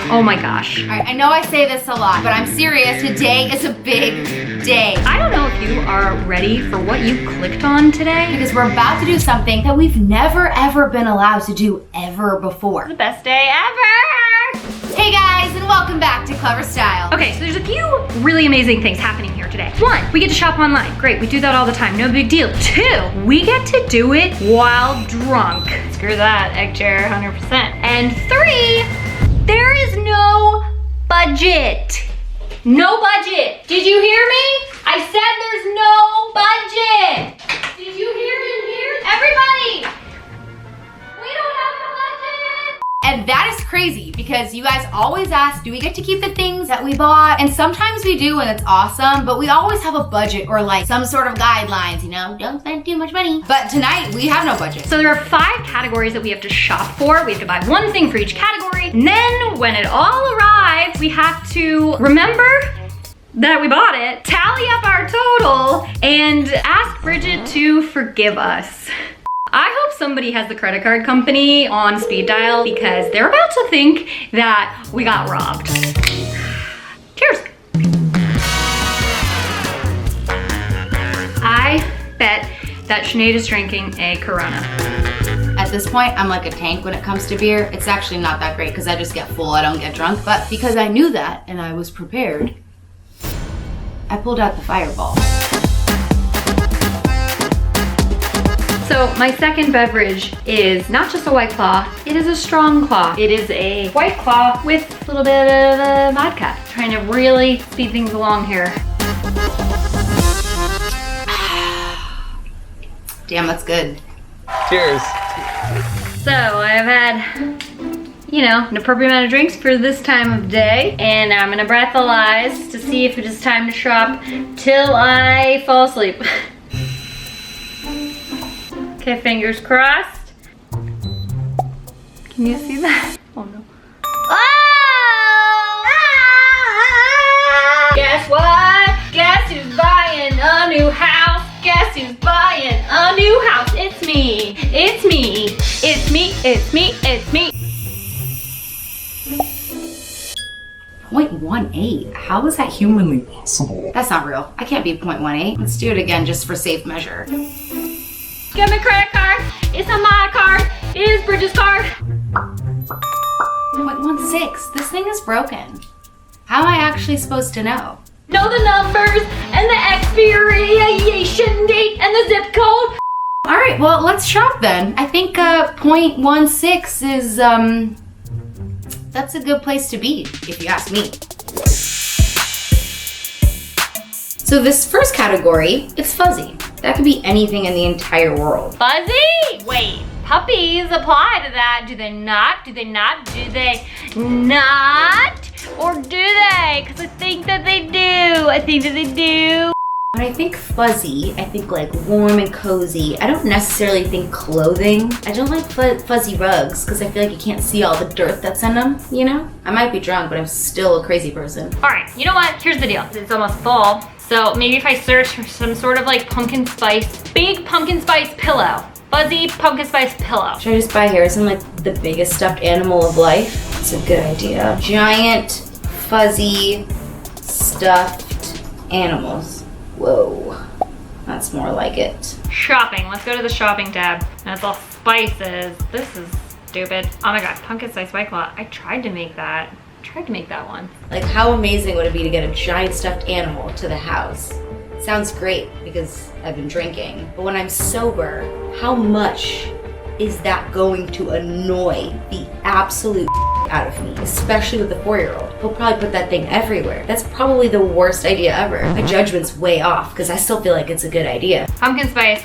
Oh my gosh. All right, I know I say this a lot, but I'm serious. Today is a big day. I don't know if you are ready for what you clicked on today. Because we're about to do something that we've never ever been allowed to do ever before. The best day ever! Hey guys, and welcome back to Clevver Style. Okay, so there's a few really amazing things happening here today. 1, we get to shop online. Great, we do that all the time, no big deal. 2, we get to do it while drunk. Screw that, egg chair, 100%. And 3, there is no budget. No budget. Did you hear me? I said there's no budget. Did you hear me? Everybody, we don't have a budget. And that is crazy because you guys always ask, do we get to keep the things that we bought? And sometimes we do and it's awesome, but we always have a budget or like some sort of guidelines, you know, don't spend too much money. But tonight we have no budget. So there are 5 categories that we have to shop for. We have to buy one thing for each category. And then when it all arrives, we have to remember that we bought it, tally up our total, and ask Bridget to forgive us. I hope somebody has the credit card company on speed dial because they're about to think that we got robbed. Cheers. I bet that Sinead is drinking a Corona. At this point, I'm like a tank when it comes to beer. It's actually not that great because I just get full, I don't get drunk. But because I knew that and I was prepared, I pulled out the Fireball. So my second beverage is not just a White Claw, it is a Strong Claw. It is a White Claw with a little bit of vodka. Trying to really speed things along here. Damn, that's good. Cheers. So I've had, you know, an appropriate amount of drinks for this time of day, and I'm gonna breathalyze to see if it is time to shop till I fall asleep. Okay, fingers crossed. Can you see that? Oh no. Oh! Guess what? Guess who's buying a new house? Guess who's buying a new house? It's me. It's me. It's me. It's me. It's me. 0.18. How is that humanly possible? That's not real. I can't be 0.18. Let's do it again just for safe measure. Get my credit card. It's not my card. It is Bridget's card. 0.16. This thing is broken. How am I actually supposed to know? Know the numbers and the expiration date and the zip code. All right, well, let's shop then. I think 0.16 is, that's a good place to be, if you ask me. So this first category is fuzzy. That could be anything in the entire world. Fuzzy? Wait, puppies apply to that. Do they not? Do they not? Do they not? Or do they? Because I think that they do. I think that they do. When I think fuzzy, I think like warm and cozy. I don't necessarily think clothing. I don't like fuzzy rugs because I feel like you can't see all the dirt that's in them, you know? I might be drunk, but I'm still a crazy person. All right, you know what? Here's the deal. It's almost fall. So maybe if I search for some sort of like pumpkin spice, big pumpkin spice pillow. Fuzzy pumpkin spice pillow. Should I just buy Harrison like the biggest stuffed animal of life? It's a good idea. Giant, fuzzy, stuffed animals. Whoa, that's more like it. Shopping, let's go to the shopping tab. That's all spices. This is stupid. Oh my God, pumpkin spice White Claw. I tried to make that. One. Like how amazing would it be to get a giant stuffed animal to the house? Sounds great because I've been drinking, but when I'm sober, how much is that going to annoy the absolute out of me, especially with the 4-year-old? He'll probably put that thing everywhere. That's probably the worst idea ever. My judgment's way off because I still feel like it's a good idea. Pumpkin spice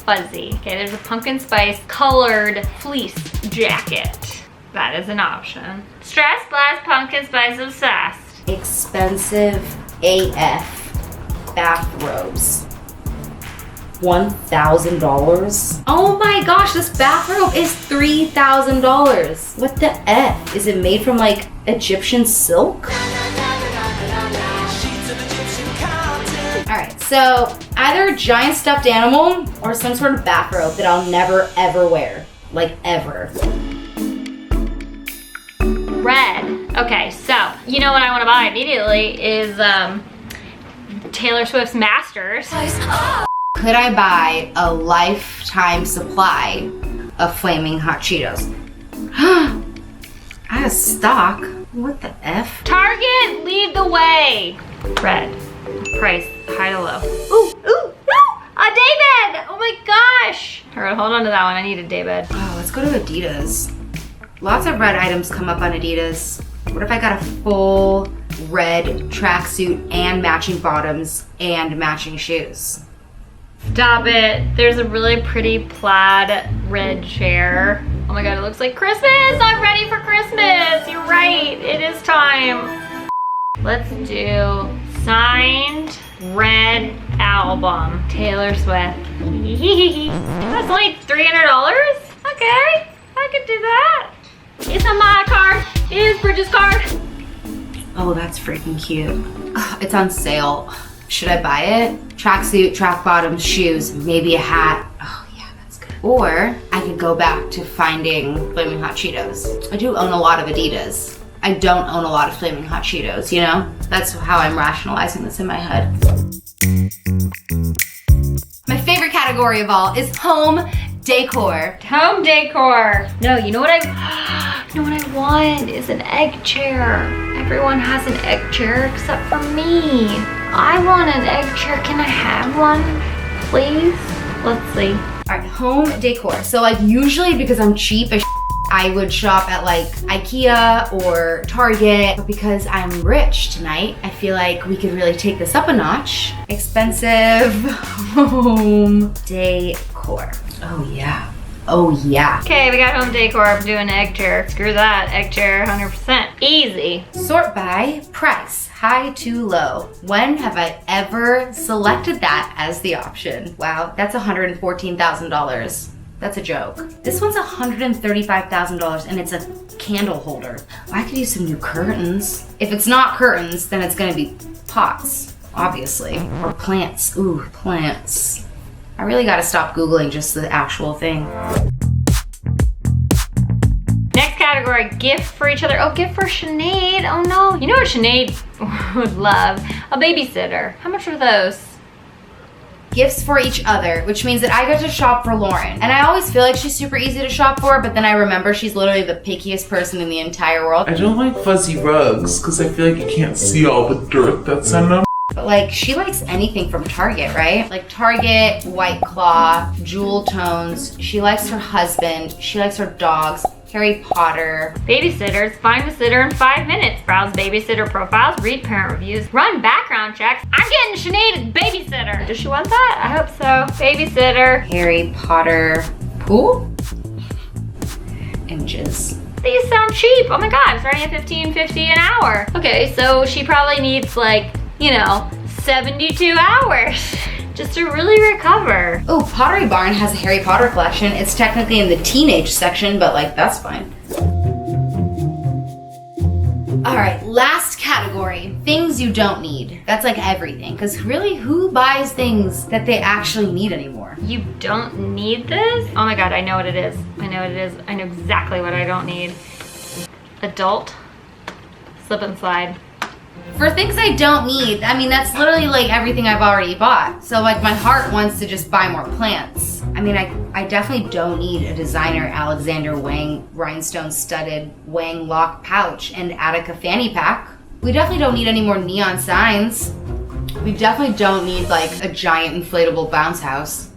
fuzzy. Okay, there's a pumpkin spice colored fleece jacket. That is an option. Stress blast pumpkin spice obsessed. Expensive AF bathrobes. $1,000. Oh my gosh, this bathrobe is $3,000. What the F? Is it made from like Egyptian silk? Alright, so either a giant stuffed animal or some sort of bathrobe that I'll never ever wear. Like ever. Red. Okay, so you know what I want to buy immediately is Taylor Swift's Masters. Could I buy a lifetime supply of Flaming Hot Cheetos? Out of stock? What the F? Target, lead the way. Red, price, high to low. Ooh, ooh, ooh, a daybed. Oh my gosh. All right, hold on to that one. I need a daybed. Oh, let's go to Adidas. Lots of red items come up on Adidas. What if I got a full red tracksuit and matching bottoms and matching shoes? Stop it. There's a really pretty plaid red chair. Oh my God, it looks like Christmas. I'm ready for Christmas. You're right, it is time. Let's do signed red album, Taylor Swift. That's only $300? Okay, I could do that. It's not my card, it is Bridget's card. Oh, that's freaking cute. It's on sale. Should I buy it? Tracksuit, track bottoms, shoes, maybe a hat. Oh yeah, that's good. Or I could go back to finding Flaming Hot Cheetos. I do own a lot of Adidas. I don't own a lot of Flaming Hot Cheetos, you know? That's how I'm rationalizing this in my head. My favorite category of all is home decor. Home decor. No, you know what I want is an egg chair. Everyone has an egg chair except for me. I want an egg chair. Can I have one, please? Let's see. All right, home decor. So like usually because I'm cheap as I would shop at like IKEA or Target, but because I'm rich tonight, I feel like we could really take this up a notch. Expensive home decor. Oh yeah. Oh yeah. Okay, we got home decor. I'm doing egg chair. Screw that, egg chair, 100%. Easy. Sort by price, high to low. When have I ever selected that as the option? Wow, that's $114,000. That's a joke. This one's $135,000 and it's a candle holder. I could use some new curtains. If it's not curtains, then it's gonna be pots, obviously, or plants. Ooh, plants. I really gotta stop Googling just the actual thing. Next category, gift for each other. Oh, gift for Sinead. Oh no. You know what Sinead would love? A babysitter. How much are those? Gifts for each other, which means that I get to shop for Loryn. And I always feel like she's super easy to shop for, but then I remember she's literally the pickiest person in the entire world. I don't like fuzzy rugs because I feel like you can't see all the dirt that's on them. But like, she likes anything from Target, right? Like Target, White Claw, Jewel Tones. She likes her husband. She likes her dogs. Harry Potter. Babysitters, find a sitter in 5 minutes. Browse babysitter profiles, read parent reviews, run background checks. I'm getting Sinead a babysitter. Does she want that? I hope so. Babysitter. Harry Potter. Pool? Inches. These sound cheap. Oh my God, starting at $15.50 an hour. Okay, so she probably needs like, you know, 72 hours just to really recover. Oh, Pottery Barn has a Harry Potter collection. It's technically in the teenage section, but like, that's fine. All right, last category, things you don't need. That's like everything, because really, who buys things that they actually need anymore? You don't need this? Oh my God, I know what it is. I know what it is. I know exactly what I don't need. Adult slip and slide. For things I don't need, I mean, that's literally like everything I've already bought. So like my heart wants to just buy more plants. I mean, I definitely don't need a designer Alexander Wang rhinestone studded Wang lock pouch and Attica fanny pack. We definitely don't need any more neon signs. We definitely don't need like a giant inflatable bounce house.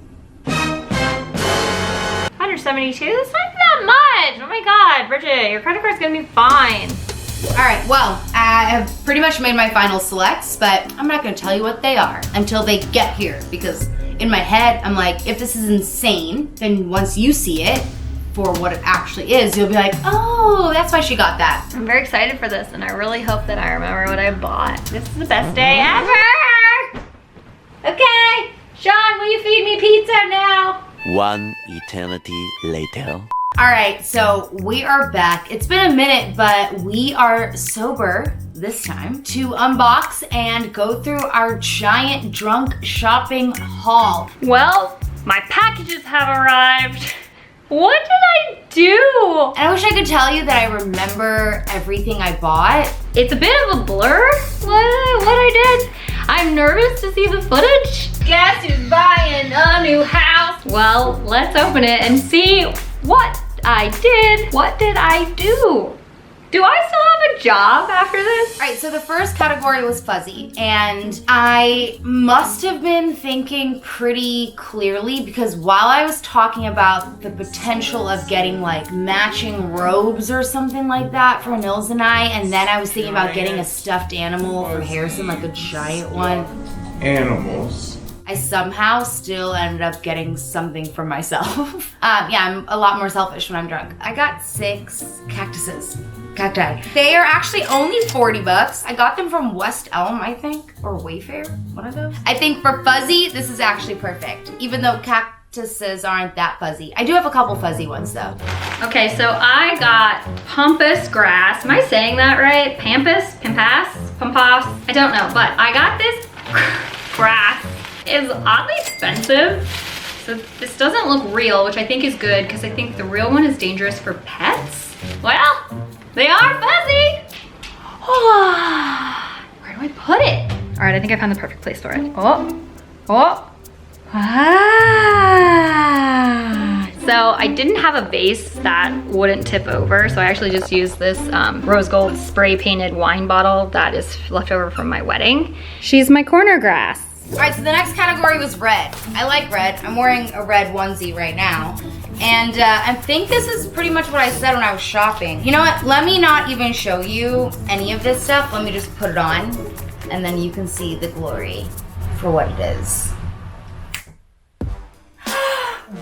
172, that's not that much. Oh my God, Bridget, your credit card's gonna be fine. All right, well, I have pretty much made my final selects, but I'm not gonna tell you what they are until they get here, because in my head, I'm like, if this is insane, then once you see it for what it actually is, you'll be like, oh, that's why she got that. I'm very excited for this, and I really hope that I remember what I bought. This is the best day ever! Okay, Sean, will you feed me pizza now? One eternity later. All right, so we are back. It's been a minute, but we are sober this time to unbox and go through our giant drunk shopping haul. Well, my packages have arrived. What did I do? And I wish I could tell you that I remember everything I bought. It's a bit of a blur, what I did. I'm nervous to see the footage. Guess who's buying a new house? Well, let's open it and see what I did. What did I do? Do I still have a job after this? All right, so the first category was fuzzy, and I must have been thinking pretty clearly because while I was talking about the potential of getting like matching robes or something like that for Nils and and then I was thinking about getting a stuffed animal for Harrison, like a giant one. Animals. I somehow still ended up getting something for myself. Yeah, I'm a lot more selfish when I'm drunk. I got 6 cactuses. Cacti. They are actually only 40 bucks. I got them from West Elm, I think, or Wayfair, one of those. I think for fuzzy, this is actually perfect, even though cactuses aren't that fuzzy. I do have a couple fuzzy ones though. Okay, so I got pampas grass. Am I saying that right? Pampas? Pampas? I don't know, but I got this grass. It's oddly expensive. So this doesn't look real, which I think is good because I think the real one is dangerous for pets. Well, they are fuzzy. Oh, where do I put it? All right, I think I found the perfect place for it. So I didn't have a vase that wouldn't tip over, so I actually just used this rose gold spray painted wine bottle that is left over from my wedding. She's my corner grass. All right, so the next category was red. I like red. I'm wearing a red onesie right now. And I think this is pretty much what I said when I was shopping. You know what? Let me not even show you any of this stuff. Let me just put it on, and then you can see the glory for what it is.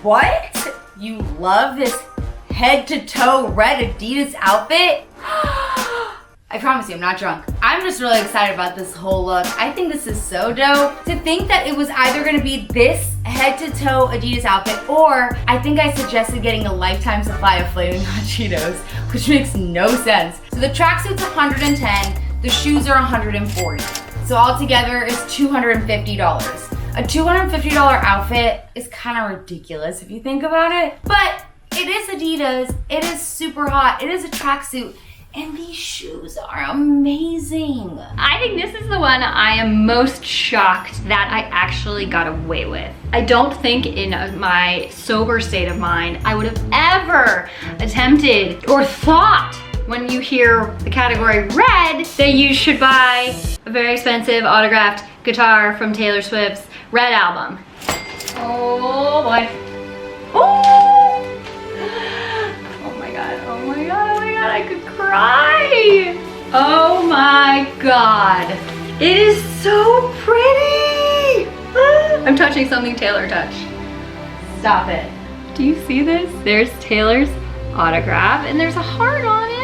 What? You love this head-to-toe red Adidas outfit? I promise you, I'm not drunk. I'm just really excited about this whole look. I think this is so dope. To think that it was either gonna be this head-to-toe Adidas outfit, or I think I suggested getting a lifetime supply of Flaming Hot Cheetos, which makes no sense. So the tracksuit's 110, the shoes are 140. So altogether, it's $250. A $250 outfit is kind of ridiculous if you think about it, but it is Adidas, it is super hot, it is a tracksuit, and these shoes are amazing. I think this is the one I am most shocked that I actually got away with. I don't think in my sober state of mind I would have ever attempted or thought when you hear the category red that you should buy a very expensive autographed guitar from Taylor Swift's Red album. Oh boy. Oh! Oh my god, oh my god, oh my god, I could cry! Oh my god. It is so pretty! I'm touching something Taylor touched. Stop it. Do you see this? There's Taylor's autograph and there's a heart on it.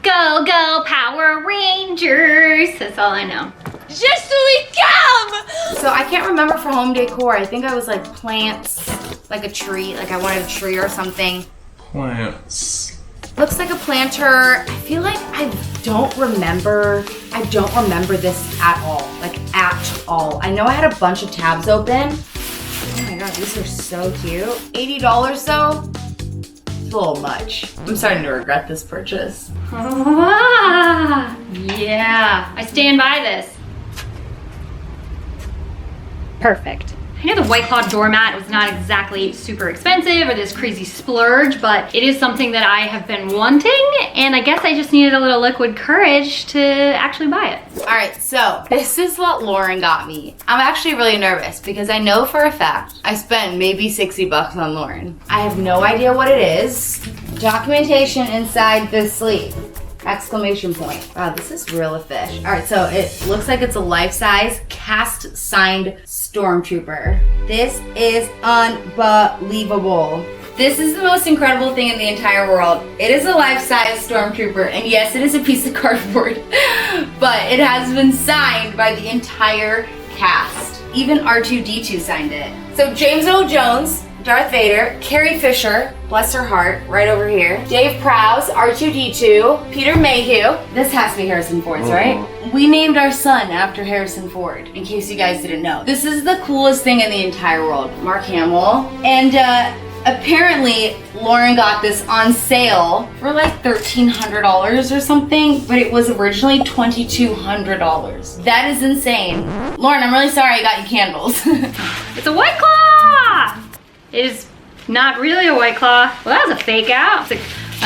Go, go, Power Rangers! That's all I know. Just so we come! So I can't remember for home decor. I think I was like plants, like a tree, like I wanted a tree or something. Plants. Looks like a planter. I feel like I don't remember this at all, like at all. I know I had a bunch of tabs open. Oh my god, these are so cute. $80 though? It's a little much. I'm starting to regret this purchase. Ah, yeah, I stand by this. Perfect. I know the White Claw doormat was not exactly super expensive or this crazy splurge, but it is something that I have been wanting, and I guess I just needed a little liquid courage to actually buy it. All right, so this is what Loryn got me. I'm actually really nervous because I know for a fact I spent maybe 60 bucks on Loryn. I have no idea what it is. Documentation inside the sleeve. Exclamation point. Wow, this is real fish. All right, so it looks like it's a life-size cast signed Stormtrooper. This is unbelievable. This is the most incredible thing in the entire world. It is a life-size Stormtrooper, and yes, it is a piece of cardboard, but it has been signed by the entire cast. Even R2-D2 signed it. So James Earl Jones, Darth Vader, Carrie Fisher, bless her heart, right over here, Dave Prowse, R2-D2, Peter Mayhew, this has to be Harrison Ford's, right? We named our son after Harrison Ford, in case you guys didn't know. This is the coolest thing in the entire world. Mark Hamill. And apparently, Loryn got this on sale for like $1,300 or something, but it was originally $2,200. That is insane. Loryn, I'm really sorry I got you candles. It's a White Claw! It is not really a White Claw. Well, that was a fake out.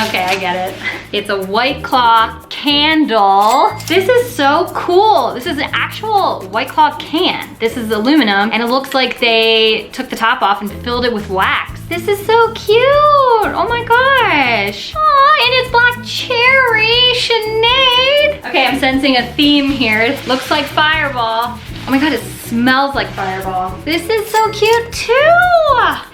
Okay, I get it. It's a White Claw candle. This is so cool. This is an actual White Claw can. This is aluminum, and it looks like they took the top off and filled it with wax. This is so cute. Oh my gosh. Aw, and it's black cherry, Sinead. Okay, I'm sensing a theme here. It looks like Fireball. Oh my God, it smells like Fireball. This is so cute too.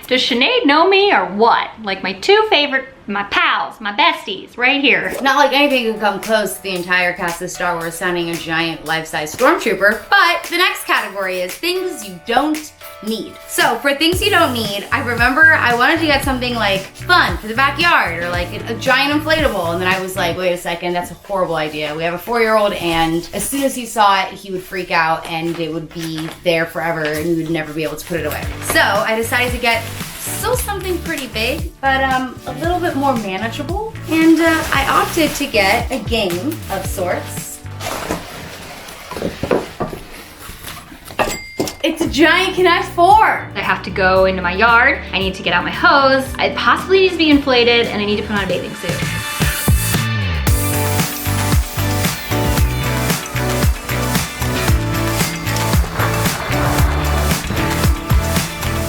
Does Sinead know me or what? Like my two favorite, my pals, my besties, right here. Not like anything can come close to the entire cast of Star Wars sounding a giant life-size stormtrooper, but the next category is things you don't need. So for things you don't need, I remember I wanted to get something like fun for the backyard or like a giant inflatable, and then I was like, wait a second, that's a horrible idea. We have a 4-year-old, and as soon as he saw it, he would freak out and it would be there forever and you would never be able to put it away. So I decided to get still something pretty big, but a little bit more manageable. And I opted to get a game of sorts. It's a giant Connect 4. I have to go into my yard. I need to get out my hose. It possibly needs to be inflated, and I need to put on a bathing suit.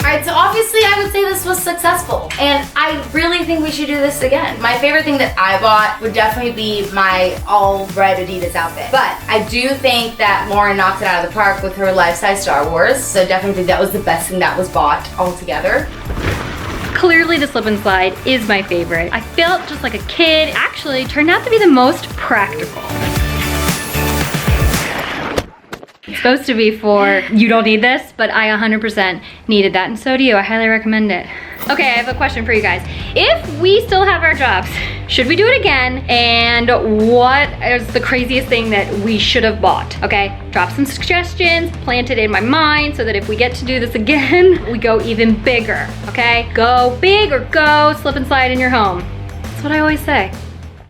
Alright, so obviously I would say this was successful, and I really think we should do this again. My favorite thing that I bought would definitely be my all red Adidas outfit, but I do think that Loryn knocked it out of the park with her life-size Star Wars, so definitely think that was the best thing that was bought altogether. Clearly the slip and slide is my favorite. I felt just like a kid. Actually, it turned out to be the most practical. It's supposed to be for, you don't need this, but I 100% needed that, and so do you. I highly recommend it. Okay, I have a question for you guys. If we still have our jobs, should we do it again? And what is the craziest thing that we should have bought? Okay, drop some suggestions, plant it in my mind so that if we get to do this again, we go even bigger, okay? Go big or go slip and slide in your home. That's what I always say.